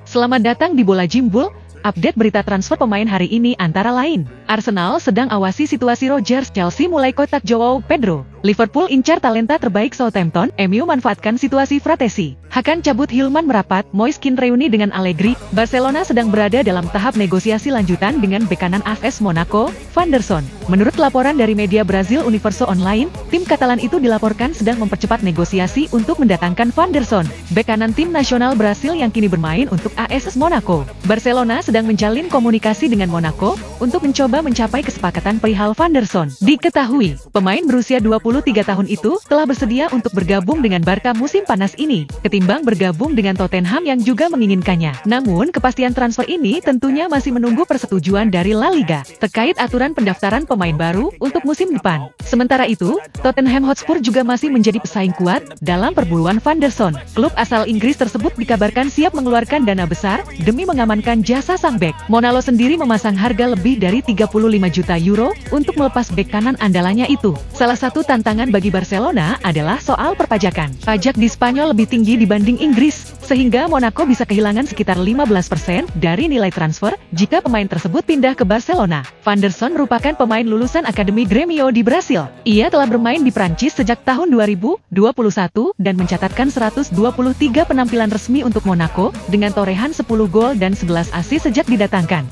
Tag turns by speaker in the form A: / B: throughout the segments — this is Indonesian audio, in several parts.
A: Selamat datang di Bola Jimbul. Update berita transfer pemain hari ini antara lain. Arsenal sedang awasi situasi Rodgers, Chelsea mulai kotak Joao Pedro. Liverpool incar talenta terbaik Southampton, MU manfaatkan situasi Fratesi. Hakan cabut Hilman merapat, Moiskin reuni dengan Allegri. Barcelona sedang berada dalam tahap negosiasi lanjutan dengan bek kanan AS Monaco, Van der Son. Menurut laporan dari media Brazil Universo Online, tim Katalan itu dilaporkan sedang mempercepat negosiasi untuk mendatangkan Van der Son, bek kanan tim nasional Brasil yang kini bermain untuk AS Monaco. Barcelona sedang menjalin komunikasi dengan Monaco untuk mencoba mencapai kesepakatan perihal Van der Son. Diketahui, pemain berusia 23 tahun itu telah bersedia untuk bergabung dengan Barca musim panas ini, ketimbang bergabung dengan Tottenham yang juga menginginkannya. Namun, kepastian transfer ini tentunya masih menunggu persetujuan dari La Liga terkait aturan pendaftaran pemain baru untuk musim depan. Sementara itu, Tottenham Hotspur juga masih menjadi pesaing kuat dalam perburuan Van der Son. Klub asal Inggris tersebut dikabarkan siap mengeluarkan dana besar demi mengamankan jasa sang bek. Monalo sendiri memasang harga lebih dari 35 juta euro untuk melepas bek kanan andalannya itu. Salah satu tantangan bagi Barcelona adalah soal perpajakan. Pajak di Spanyol lebih tinggi dibanding Inggris, sehingga Monaco bisa kehilangan sekitar 15% dari nilai transfer jika pemain tersebut pindah ke Barcelona. Van der Son merupakan pemain lulusan Akademi Grêmio di Brasil. Ia telah bermain di Prancis sejak tahun 2021 dan mencatatkan 123 penampilan resmi untuk Monaco dengan torehan 10 gol dan 11 assist sejak didatangkan.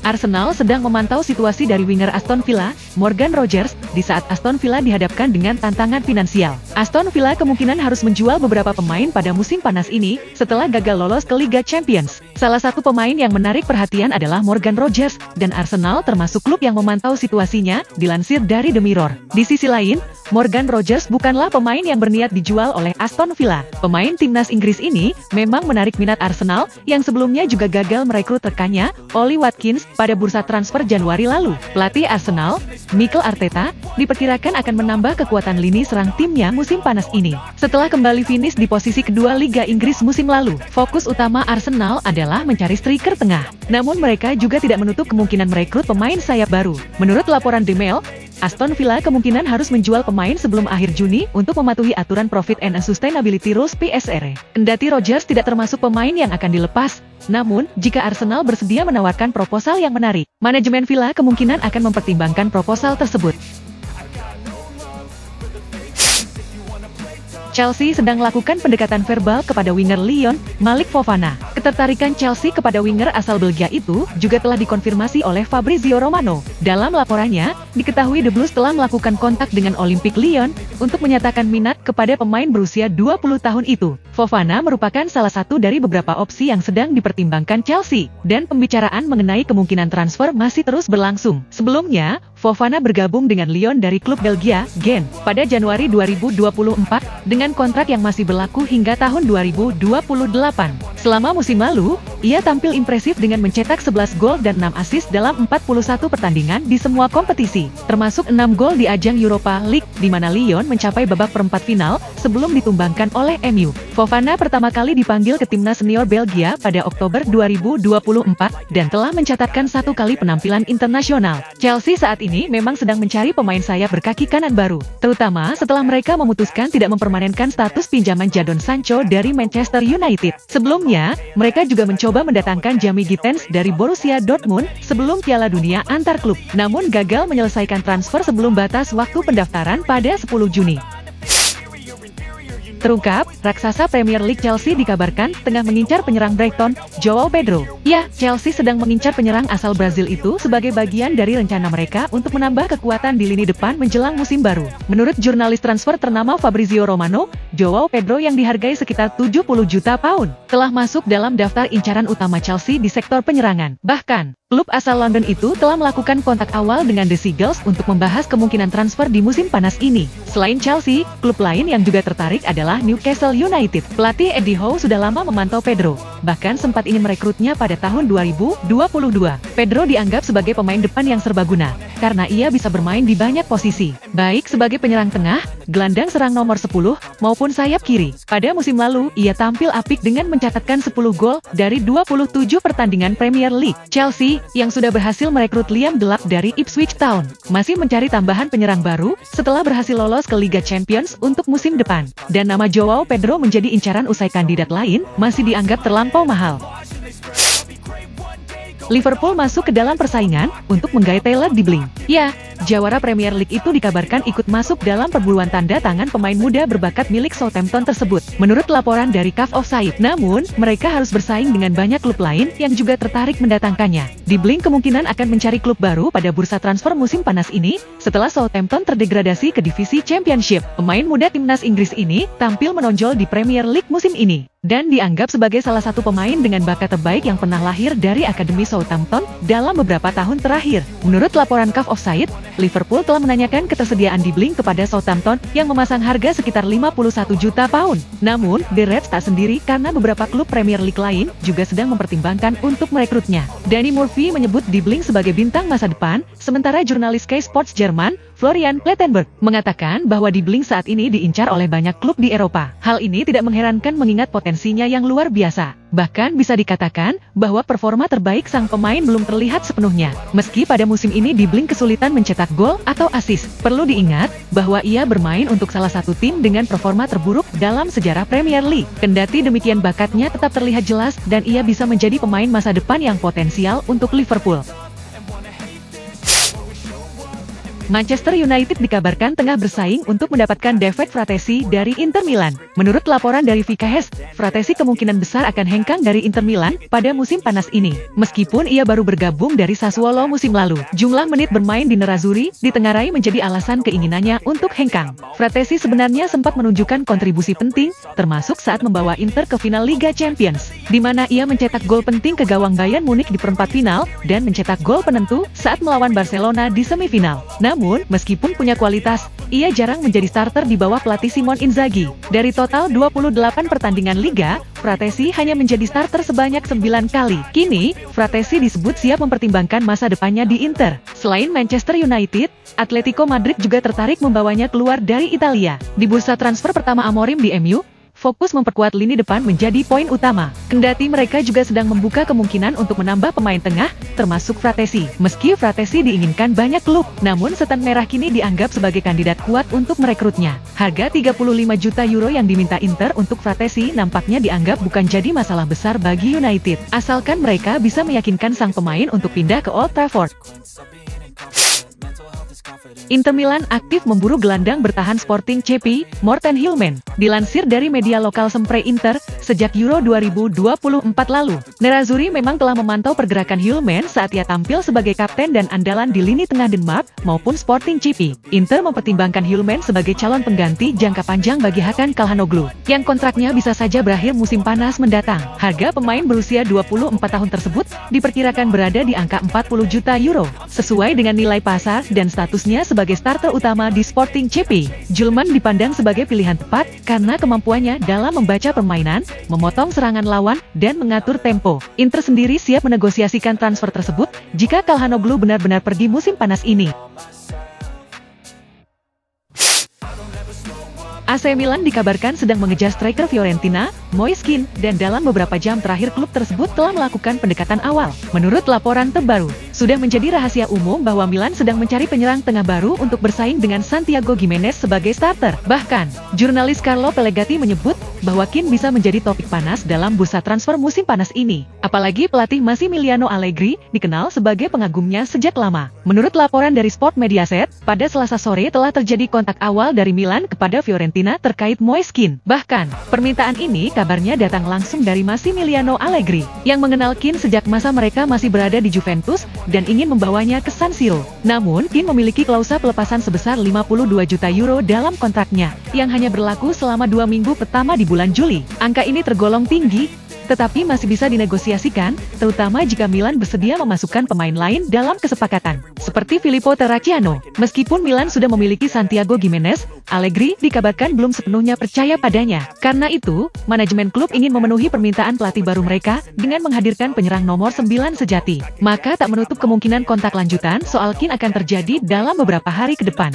A: Arsenal sedang memantau situasi dari winger Aston Villa, Morgan Rogers, di saat Aston Villa dihadapkan dengan tantangan finansial. Aston Villa kemungkinan harus menjual beberapa pemain pada musim panas ini, setelah gagal lolos ke Liga Champions. Salah satu pemain yang menarik perhatian adalah Morgan Rogers, dan Arsenal termasuk klub yang memantau situasinya, dilansir dari The Mirror. Di sisi lain, Morgan Rogers bukanlah pemain yang berniat dijual oleh Aston Villa. Pemain timnas Inggris ini memang menarik minat Arsenal, yang sebelumnya juga gagal merekrut rekannya, Ollie Watkins, pada bursa transfer Januari lalu. Pelatih Arsenal, Mikel Arteta, diperkirakan akan menambah kekuatan lini serang timnya musim panas ini. Setelah kembali finish di posisi kedua Liga Inggris musim lalu, fokus utama Arsenal adalah mencari striker tengah. Namun mereka juga tidak menutup kemungkinan merekrut pemain sayap baru. Menurut laporan The Mail, Aston Villa kemungkinan harus menjual pemain sebelum akhir Juni untuk mematuhi aturan Profit and Sustainability Rules PSR. Kendati Rodgers tidak termasuk pemain yang akan dilepas, namun jika Arsenal bersedia menawarkan proposal yang menarik, manajemen Villa kemungkinan akan mempertimbangkan proposal tersebut. Chelsea sedang lakukan pendekatan verbal kepada winger Lyon, Malik Fofana. Ketertarikan Chelsea kepada winger asal Belgia itu juga telah dikonfirmasi oleh Fabrizio Romano. Dalam laporannya, diketahui The Blues telah melakukan kontak dengan Olympique Lyon untuk menyatakan minat kepada pemain berusia 20 tahun itu. Fofana merupakan salah satu dari beberapa opsi yang sedang dipertimbangkan Chelsea, dan pembicaraan mengenai kemungkinan transfer masih terus berlangsung. Sebelumnya, Fofana bergabung dengan Lyon dari klub Belgia, Gent, pada Januari 2024 dengan kontrak yang masih berlaku hingga tahun 2028. Selama musim lalu, ia tampil impresif dengan mencetak 11 gol dan 6 assist dalam 41 pertandingan di semua kompetisi, termasuk 6 gol di ajang Europa League, di mana Lyon mencapai babak perempat final sebelum ditumbangkan oleh MU. Fofana pertama kali dipanggil ke timnas senior Belgia pada Oktober 2024 dan telah mencatatkan 1 kali penampilan internasional. Chelsea saat ini memang sedang mencari pemain sayap berkaki kanan baru, terutama setelah mereka memutuskan tidak mempermanenkan status pinjaman Jadon Sancho dari Manchester United. Sebelumnya, mereka juga mencoba mendatangkan Jamie Gittens dari Borussia Dortmund sebelum Piala Dunia antar klub, namun gagal menyelesaikan transfer sebelum batas waktu pendaftaran pada 10 Juni. Terungkap, raksasa Premier League Chelsea dikabarkan tengah mengincar penyerang Brighton, Joao Pedro. Ya, Chelsea sedang mengincar penyerang asal Brazil itu sebagai bagian dari rencana mereka untuk menambah kekuatan di lini depan menjelang musim baru. Menurut jurnalis transfer ternama Fabrizio Romano, Joao Pedro yang dihargai sekitar 70 juta pound telah masuk dalam daftar incaran utama Chelsea di sektor penyerangan. Bahkan, klub asal London itu telah melakukan kontak awal dengan The Seagulls untuk membahas kemungkinan transfer di musim panas ini. Selain Chelsea, klub lain yang juga tertarik adalah Newcastle United. Pelatih Eddie Howe sudah lama memantau Pedro. bahkan sempat ingin merekrutnya pada tahun 2022. Pedro dianggap sebagai pemain depan yang serbaguna, karena ia bisa bermain di banyak posisi, baik sebagai penyerang tengah, gelandang serang nomor 10, maupun sayap kiri. Pada musim lalu, ia tampil apik dengan mencatatkan 10 gol dari 27 pertandingan Premier League. Chelsea, yang sudah berhasil merekrut Liam Delap dari Ipswich Town, masih mencari tambahan penyerang baru setelah berhasil lolos ke Liga Champions untuk musim depan. Dan nama Joao Pedro menjadi incaran usai kandidat lain masih dianggap terlampau mahal. Liverpool masuk ke dalam persaingan untuk menggait Taylor Dibling. Ya, jawara Premier League itu dikabarkan ikut masuk dalam perburuan tanda tangan pemain muda berbakat milik Southampton tersebut, menurut laporan dari Caf Offside. Namun, mereka harus bersaing dengan banyak klub lain yang juga tertarik mendatangkannya. Dibling kemungkinan akan mencari klub baru pada bursa transfer musim panas ini, setelah Southampton terdegradasi ke divisi Championship. Pemain muda timnas Inggris ini tampil menonjol di Premier League musim ini, dan dianggap sebagai salah satu pemain dengan bakat terbaik yang pernah lahir dari Akademi Southampton dalam beberapa tahun terakhir. Menurut laporan Caf Offside, Liverpool telah menanyakan ketersediaan Dibling kepada Southampton yang memasang harga sekitar 51 juta pound. Namun, The Reds tak sendiri karena beberapa klub Premier League lain juga sedang mempertimbangkan untuk merekrutnya. Danny Murphy menyebut Dibling sebagai bintang masa depan, sementara jurnalis Sky Sports Jerman, Florian Plettenberg, mengatakan bahwa Dibling saat ini diincar oleh banyak klub di Eropa. Hal ini tidak mengherankan mengingat potensinya yang luar biasa. Bahkan bisa dikatakan bahwa performa terbaik sang pemain belum terlihat sepenuhnya. Meski pada musim ini Dibling kesulitan mencetak gol atau assist, perlu diingat bahwa ia bermain untuk salah satu tim dengan performa terburuk dalam sejarah Premier League. Kendati demikian, bakatnya tetap terlihat jelas dan ia bisa menjadi pemain masa depan yang potensial untuk Liverpool. Manchester United dikabarkan tengah bersaing untuk mendapatkan David Fratesi dari Inter Milan. Menurut laporan dari VKS, Fratesi kemungkinan besar akan hengkang dari Inter Milan pada musim panas ini. Meskipun ia baru bergabung dari Sassuolo musim lalu, jumlah menit bermain di Nerazzurri ditengarai menjadi alasan keinginannya untuk hengkang. Fratesi sebenarnya sempat menunjukkan kontribusi penting, termasuk saat membawa Inter ke final Liga Champions, di mana ia mencetak gol penting ke gawang Bayern Munich di perempat final dan mencetak gol penentu saat melawan Barcelona di semifinal. Namun, meskipun punya kualitas, ia jarang menjadi starter di bawah pelatih Simone Inzaghi. Dari total 28 pertandingan Liga, Fratesi hanya menjadi starter sebanyak 9 kali. Kini, Fratesi disebut siap mempertimbangkan masa depannya di Inter. Selain Manchester United, Atletico Madrid juga tertarik membawanya keluar dari Italia. Di bursa transfer pertama Amorim di MU, fokus memperkuat lini depan menjadi poin utama. Kendati mereka juga sedang membuka kemungkinan untuk menambah pemain tengah, termasuk Fratesi. Meski Fratesi diinginkan banyak klub, namun setan merah kini dianggap sebagai kandidat kuat untuk merekrutnya. Harga 35 juta euro yang diminta Inter untuk Fratesi nampaknya dianggap bukan jadi masalah besar bagi United, asalkan mereka bisa meyakinkan sang pemain untuk pindah ke Old Trafford. Inter Milan aktif memburu gelandang bertahan Sporting CP, Morten Hjulmand. Dilansir dari media lokal Sempre Inter, sejak Euro 2024 lalu, Nerazzurri memang telah memantau pergerakan Hjulmand saat ia tampil sebagai kapten dan andalan di lini tengah Denmark maupun Sporting CP. Inter mempertimbangkan Hjulmand sebagai calon pengganti jangka panjang bagi Hakan Calhanoglu, yang kontraknya bisa saja berakhir musim panas mendatang. Harga pemain berusia 24 tahun tersebut diperkirakan berada di angka 40 juta euro, sesuai dengan nilai pasar dan statusnya sebagai starter utama di Sporting CP. Hjulmand dipandang sebagai pilihan tepat karena kemampuannya dalam membaca permainan, memotong serangan lawan, dan mengatur tempo. Inter sendiri siap menegosiasikan transfer tersebut jika Calhanoglu benar-benar pergi musim panas ini. AC Milan dikabarkan sedang mengejar striker Fiorentina, Moise Kean, dan dalam beberapa jam terakhir klub tersebut telah melakukan pendekatan awal. Menurut laporan terbaru, sudah menjadi rahasia umum bahwa Milan sedang mencari penyerang tengah baru untuk bersaing dengan Santiago Gimenez sebagai starter. Bahkan, jurnalis Carlo Pellegatti menyebut bahwa Kean bisa menjadi topik panas dalam bursa transfer musim panas ini. Apalagi pelatih Massimiliano Allegri dikenal sebagai pengagumnya sejak lama. Menurut laporan dari Sport Mediaset, pada Selasa sore telah terjadi kontak awal dari Milan kepada Fiorentina terkait Moise Kean. Bahkan, permintaan ini kabarnya datang langsung dari Massimiliano Allegri, yang mengenal Kean sejak masa mereka masih berada di Juventus dan ingin membawanya ke San Siro. Namun, Kean memiliki klausa pelepasan sebesar 52 juta euro dalam kontraknya, yang hanya berlaku selama 2 minggu pertama di bulan Juli. Angka ini tergolong tinggi, tetapi masih bisa dinegosiasikan, terutama jika Milan bersedia memasukkan pemain lain dalam kesepakatan, seperti Filippo Terracciano. Meskipun Milan sudah memiliki Santiago Gimenez, Allegri dikabarkan belum sepenuhnya percaya padanya. Karena itu, manajemen klub ingin memenuhi permintaan pelatih baru mereka dengan menghadirkan penyerang nomor 9 sejati. Maka tak menutup kemungkinan kontak lanjutan soal Kean akan terjadi dalam beberapa hari ke depan.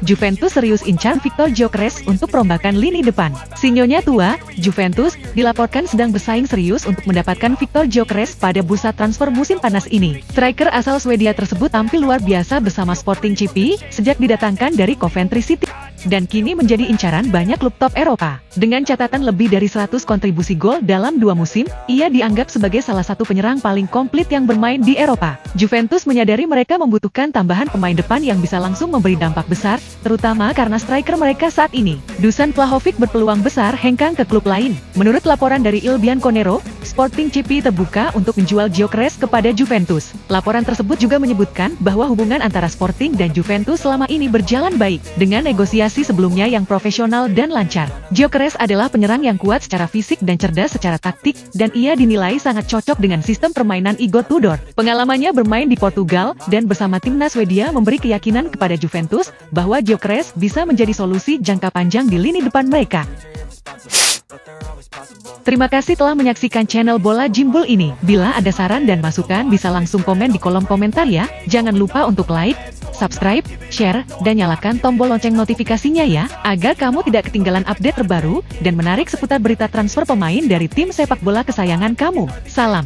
A: Juventus serius incar Victor Gyökeres untuk perombakan lini depan. Si nyonya tua, Juventus, dilaporkan sedang bersaing serius untuk mendapatkan Victor Gyökeres pada bursa transfer musim panas ini. Striker asal Swedia tersebut tampil luar biasa bersama Sporting CP sejak didatangkan dari Coventry City, dan kini menjadi incaran banyak klub top Eropa. Dengan catatan lebih dari 100 kontribusi gol dalam 2 musim, ia dianggap sebagai salah satu penyerang paling komplit yang bermain di Eropa. Juventus menyadari mereka membutuhkan tambahan pemain depan yang bisa langsung memberi dampak besar, terutama karena striker mereka saat ini, Dusan Vlahovic, berpeluang besar hengkang ke klub lain. Menurut laporan dari Il Bianconero, Sporting CP terbuka untuk menjual Gyökeres kepada Juventus. Laporan tersebut juga menyebutkan bahwa hubungan antara Sporting dan Juventus selama ini berjalan baik, dengan negosiasi sebelumnya yang profesional dan lancar. Gyökeres adalah penyerang yang kuat secara fisik dan cerdas secara taktik, dan ia dinilai sangat cocok dengan sistem permainan Igor Tudor. Pengalamannya bermain di Portugal dan bersama timnas Swedia memberi keyakinan kepada Juventus bahwa Gyökeres bisa menjadi solusi jangka panjang di lini depan mereka. Terima kasih telah menyaksikan channel Bola Jimbul ini. Bila ada saran dan masukan bisa langsung komen di kolom komentar ya. Jangan lupa untuk like, subscribe, share, dan nyalakan tombol lonceng notifikasinya ya, agar kamu tidak ketinggalan update terbaru dan menarik seputar berita transfer pemain dari tim sepak bola kesayangan kamu. Salam.